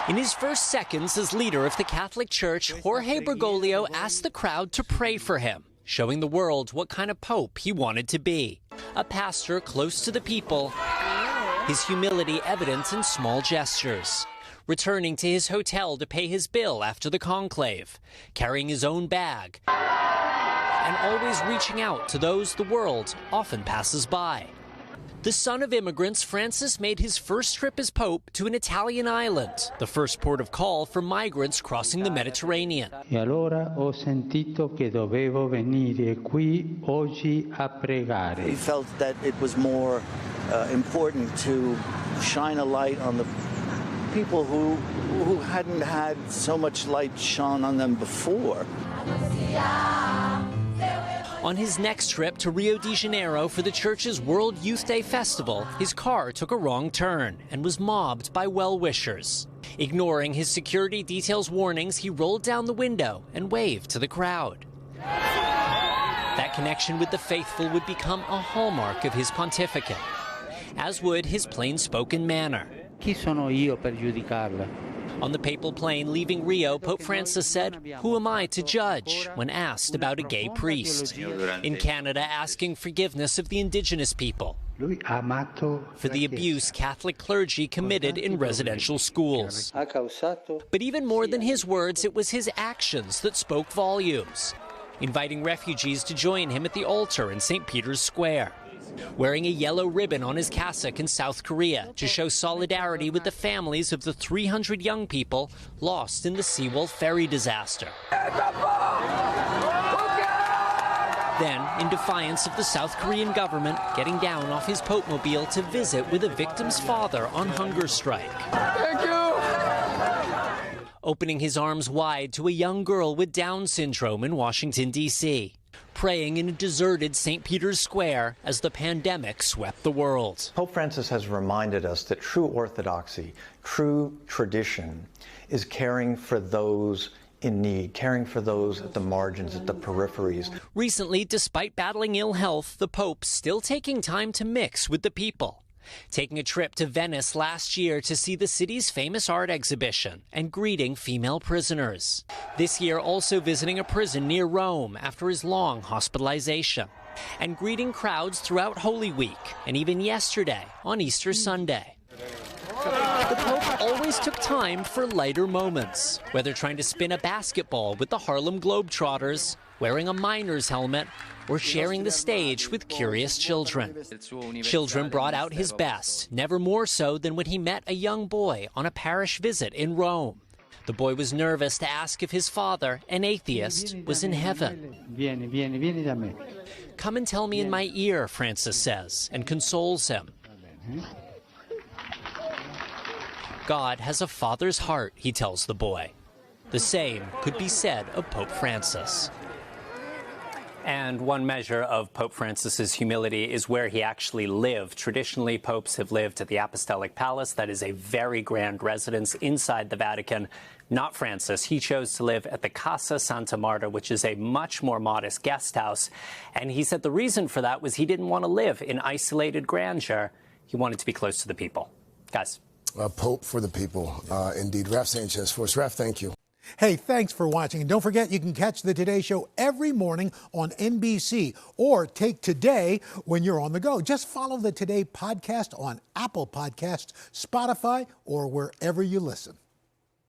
In his first seconds as leader of the Catholic Church, Jorge Bergoglio asked the crowd to pray for him, showing the world what kind of pope he wanted to be. A pastor close to the people, his humility evident in small gestures. Returning to his hotel to pay his bill after the conclave, carrying his own bag, and always reaching out to those the world often passes by. The son of immigrants, Francis made his first trip as Pope to an Italian island, the first port of call for migrants crossing the Mediterranean. E allora ho sentito che dovevo venire qui oggi a pregare. He felt that it was more important to shine a light on the people who hadn't had so much light shone on them before. On his next trip to Rio de Janeiro for the church's World Youth Day festival, his car took a wrong turn and was mobbed by well-wishers. Ignoring his security detail's warnings, he rolled down the window and waved to the crowd. That connection with the faithful would become a hallmark of his pontificate, as would his plain-spoken manner. Chi sono io per giudicarla? On the papal plane leaving Rio, Pope Francis said, "Who am I to judge?" when asked about a gay priest. In Canada, asking forgiveness of the indigenous people for the abuse Catholic clergy committed in residential schools. But even more than his words, it was his actions that spoke volumes, inviting refugees to join him at the altar in St. Peter's Square, wearing a yellow ribbon on his cassock in South Korea to show solidarity with the families of the 300 young people lost in the Seawolf ferry disaster. Then, in defiance of the South Korean government, getting down off his Pope-mobile to visit with a victim's father on hunger strike. Thank you! Opening his arms wide to a young girl with Down syndrome in Washington, D.C., praying in a deserted St. Peter's Square as the pandemic swept the world. Pope Francis has reminded us that true orthodoxy, true tradition, is caring for those in need, caring for those at the margins, at the peripheries. Recently, despite battling ill health, the Pope's still taking time to mix with the people. Taking a trip to Venice last year to see the city's famous art exhibition and greeting female prisoners. This year also visiting a prison near Rome after his long hospitalization. And greeting crowds throughout Holy Week and even yesterday on Easter Sunday. The Pope always took time for lighter moments, whether trying to spin a basketball with the Harlem Globetrotters, wearing a miner's helmet, or sharing the stage with curious children. Children brought out his best, never more so than when he met a young boy on a parish visit in Rome. The boy was nervous to ask if his father, an atheist, was in heaven. "Come and tell me in my ear," Francis says, and consoles him. God has a father's heart, he tells the boy. The same could be said of Pope Francis. And one measure of Pope Francis's humility is where he actually lived. Traditionally, popes have lived at the Apostolic Palace. That is a very grand residence inside the Vatican. Not Francis. He chose to live at the Casa Santa Marta, which is a much more modest guest house. And he said the reason for that was he didn't want to live in isolated grandeur. He wanted to be close to the people. Guys. Pope for the people, indeed. Raf Sanchez for us. Raf, thank you. Hey, thanks for watching. And don't forget, you can catch the Today Show every morning on NBC or take Today when you're on the go. Just follow the Today podcast on Apple Podcasts, Spotify, or wherever you listen.